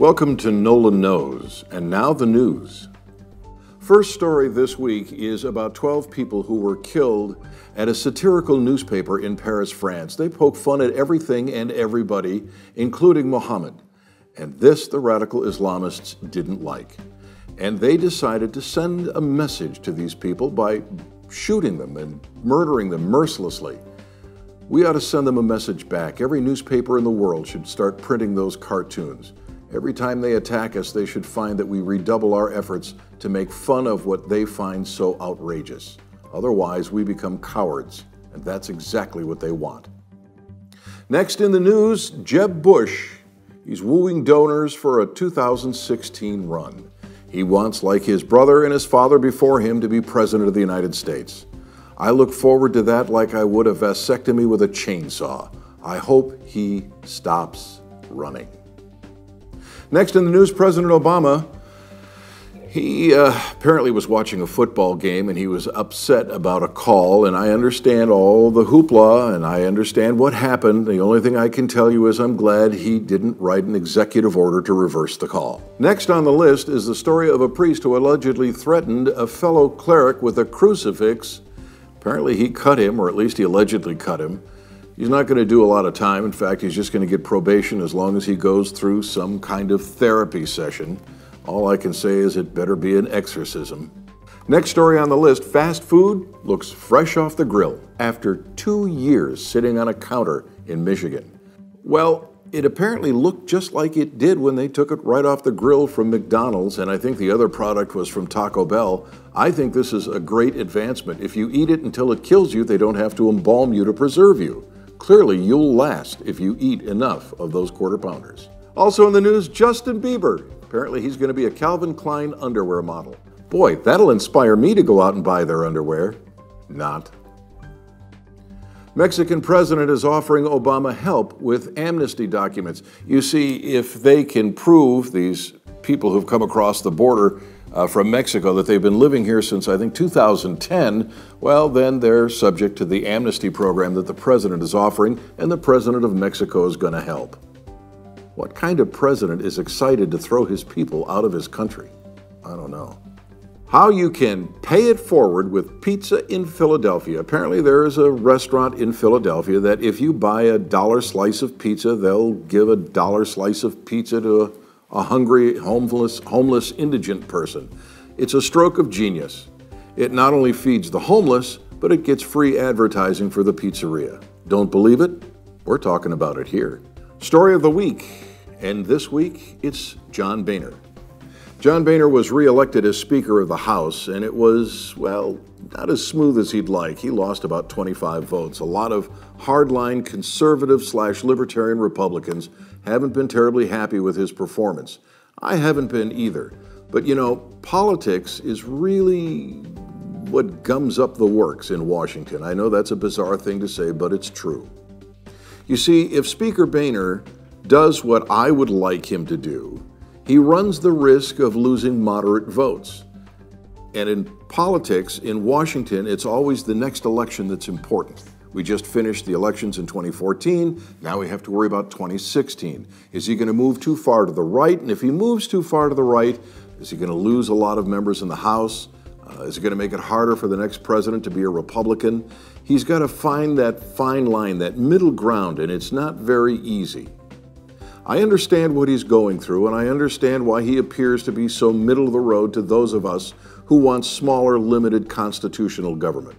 Welcome to Nolan Knows, and now the news. First story this week is about 12 people who were killed at a satirical newspaper in Paris, France. They poke fun at everything and everybody, including Muhammad. And this the radical Islamists didn't like. And they decided to send a message to these people by shooting them and murdering them mercilessly. We ought to send them a message back. Every newspaper in the world should start printing those cartoons. Every time they attack us, they should find that we redouble our efforts to make fun of what they find so outrageous. Otherwise, we become cowards, and that's exactly what they want. Next in the news, Jeb Bush. He's wooing donors for a 2016 run. He wants, like his brother and his father before him, to be president of the United States. I look forward to that like I would a vasectomy with a chainsaw. I hope he stops running. Next in the news, President Obama, he apparently was watching a football game and he was upset about a call, and I understand all the hoopla and I understand what happened. The only thing I can tell you is I'm glad he didn't write an executive order to reverse the call. Next on the list is the story of a priest who allegedly threatened a fellow cleric with a crucifix. Apparently he cut him, or at least he allegedly cut him. He's not going to do a lot of time. In fact, he's just going to get probation as long as he goes through some kind of therapy session. All I can say is it better be an exorcism. Next story on the list, fast food looks fresh off the grill after 2 years sitting on a counter in Michigan. Well, it apparently looked just like it did when they took it right off the grill from McDonald's, and I think the other product was from Taco Bell. I think this is a great advancement. If you eat it until it kills you, they don't have to embalm you to preserve you. Clearly, you'll last if you eat enough of those quarter pounders. Also in the news, Justin Bieber. Apparently, he's going to be a Calvin Klein underwear model. Boy, that'll inspire me to go out and buy their underwear. Not. Mexican president is offering Obama help with amnesty documents. You see, if they can prove, these people who've come across the border from Mexico, that they've been living here since, I think, 2010, well, then they're subject to the amnesty program that the president is offering, and the president of Mexico is going to help. What kind of president is excited to throw his people out of his country? I don't know. How you can pay it forward with pizza in Philadelphia. Apparently there is a restaurant in Philadelphia that if you buy a $1 slice of pizza, they'll give a $1 slice of pizza to a hungry, homeless indigent person. It's a stroke of genius. It not only feeds the homeless, but it gets free advertising for the pizzeria. Don't believe it? We're talking about it here. Story of the week, and this week it's John Boehner. John Boehner was re-elected as Speaker of the House, and it was, well, not as smooth as he'd like. He lost about 25 votes. A lot of hardline conservative/libertarian Republicans haven't been terribly happy with his performance. I haven't been either. But you know, politics is really what gums up the works in Washington. I know that's a bizarre thing to say, but it's true. You see, if Speaker Boehner does what I would like him to do, he runs the risk of losing moderate votes. And in politics, in Washington, it's always the next election that's important. We just finished the elections in 2014. Now we have to worry about 2016. Is he going to move too far to the right? And if he moves too far to the right, is he going to lose a lot of members in the House? Is it going to make it harder for the next president to be a Republican? He's got to find that fine line, that middle ground, and it's not very easy. I understand what he's going through, and I understand why he appears to be so middle of the road to those of us who want smaller, limited constitutional government.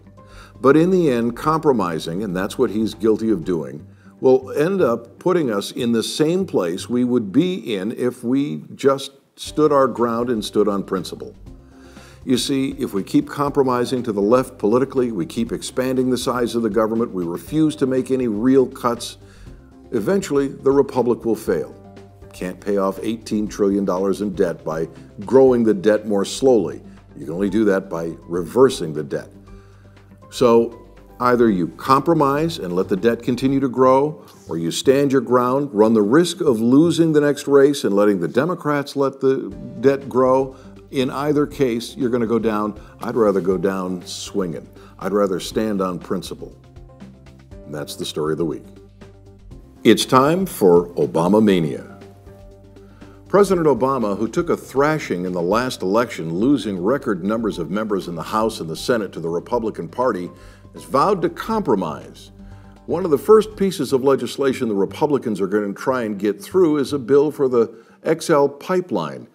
But in the end, compromising, and that's what he's guilty of doing, will end up putting us in the same place we would be in if we just stood our ground and stood on principle. You see, if we keep compromising to the left politically, we keep expanding the size of the government, we refuse to make any real cuts, eventually the republic will fail. Can't pay off $18 trillion in debt by growing the debt more slowly. You can only do that by reversing the debt. So either you compromise and let the debt continue to grow, or you stand your ground, run the risk of losing the next race and letting the Democrats let the debt grow. In either case, you're going to go down. I'd rather go down swinging. I'd rather stand on principle. And that's the story of the week. It's time for Obama Mania. President Obama, who took a thrashing in the last election, losing record numbers of members in the House and the Senate to the Republican Party, has vowed to compromise. One of the first pieces of legislation the Republicans are going to try and get through is a bill for the XL pipeline.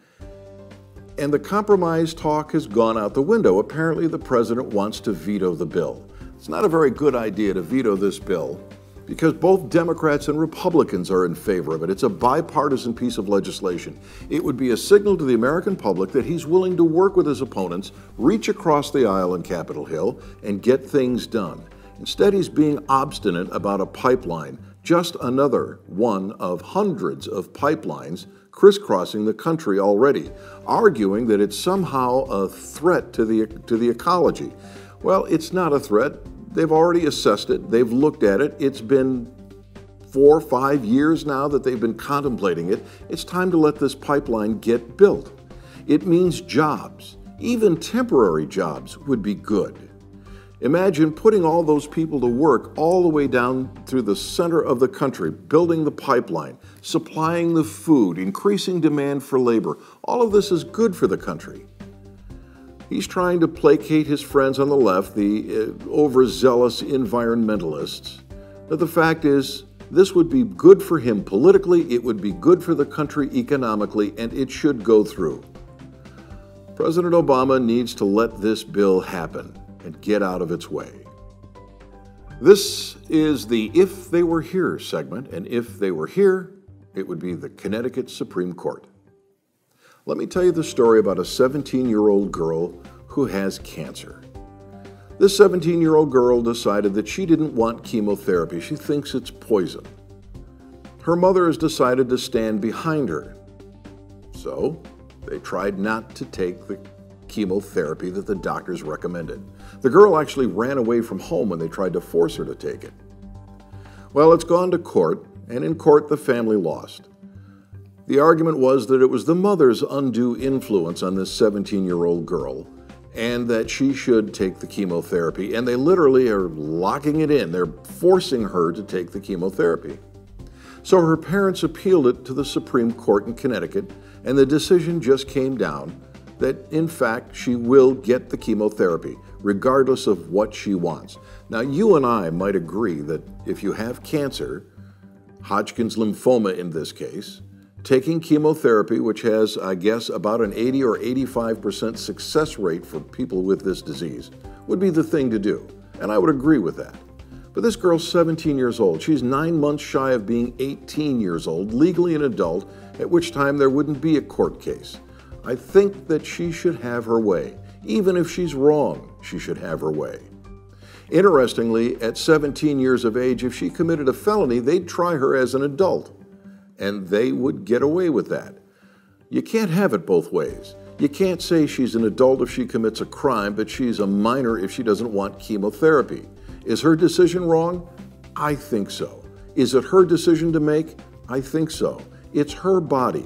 And the compromise talk has gone out the window. Apparently, the president wants to veto the bill. It's not a very good idea to veto this bill because both Democrats and Republicans are in favor of it. It's a bipartisan piece of legislation. It would be a signal to the American public that he's willing to work with his opponents, reach across the aisle in Capitol Hill, and get things done. Instead, he's being obstinate about a pipeline, just another one of hundreds of pipelines crisscrossing the country already, arguing that it's somehow a threat to the ecology. Well, it's not a threat. They've already assessed it. They've looked at it. It's been 4 or 5 years now that they've been contemplating it. It's time to let this pipeline get built. It means jobs. Even temporary jobs would be good. Imagine putting all those people to work all the way down through the center of the country, building the pipeline, supplying the food, increasing demand for labor. All of this is good for the country. He's trying to placate his friends on the left, the overzealous environmentalists. But the fact is, this would be good for him politically, it would be good for the country economically, and it should go through. President Obama needs to let this bill happen and get out of its way. This is the If They Were Here segment, and if they were here, it would be the Connecticut Supreme Court. Let me tell you the story about a 17-year-old girl who has cancer. This 17-year-old girl decided that she didn't want chemotherapy. She thinks it's poison. Her mother has decided to stand behind her. So they tried not to take the chemotherapy that the doctors recommended. The girl actually ran away from home when they tried to force her to take it. Well, it's gone to court, and in court the family lost. The argument was that it was the mother's undue influence on this 17-year-old girl and that she should take the chemotherapy, and they literally are locking it in. They're forcing her to take the chemotherapy. So her parents appealed it to the Supreme Court in Connecticut, and the decision just came down that, in fact, she will get the chemotherapy, regardless of what she wants. Now, you and I might agree that if you have cancer, Hodgkin's lymphoma in this case, taking chemotherapy, which has, I guess, about an 80 or 85% success rate for people with this disease, would be the thing to do. And I would agree with that. But this girl's 17 years old. She's 9 months shy of being 18 years old, legally an adult, at which time there wouldn't be a court case. I think that she should have her way. Even if she's wrong, she should have her way. Interestingly, at 17 years of age, if she committed a felony, they'd try her as an adult, and they would get away with that. You can't have it both ways. You can't say she's an adult if she commits a crime, but she's a minor if she doesn't want chemotherapy. Is her decision wrong? I think so. Is it her decision to make? I think so. It's her body.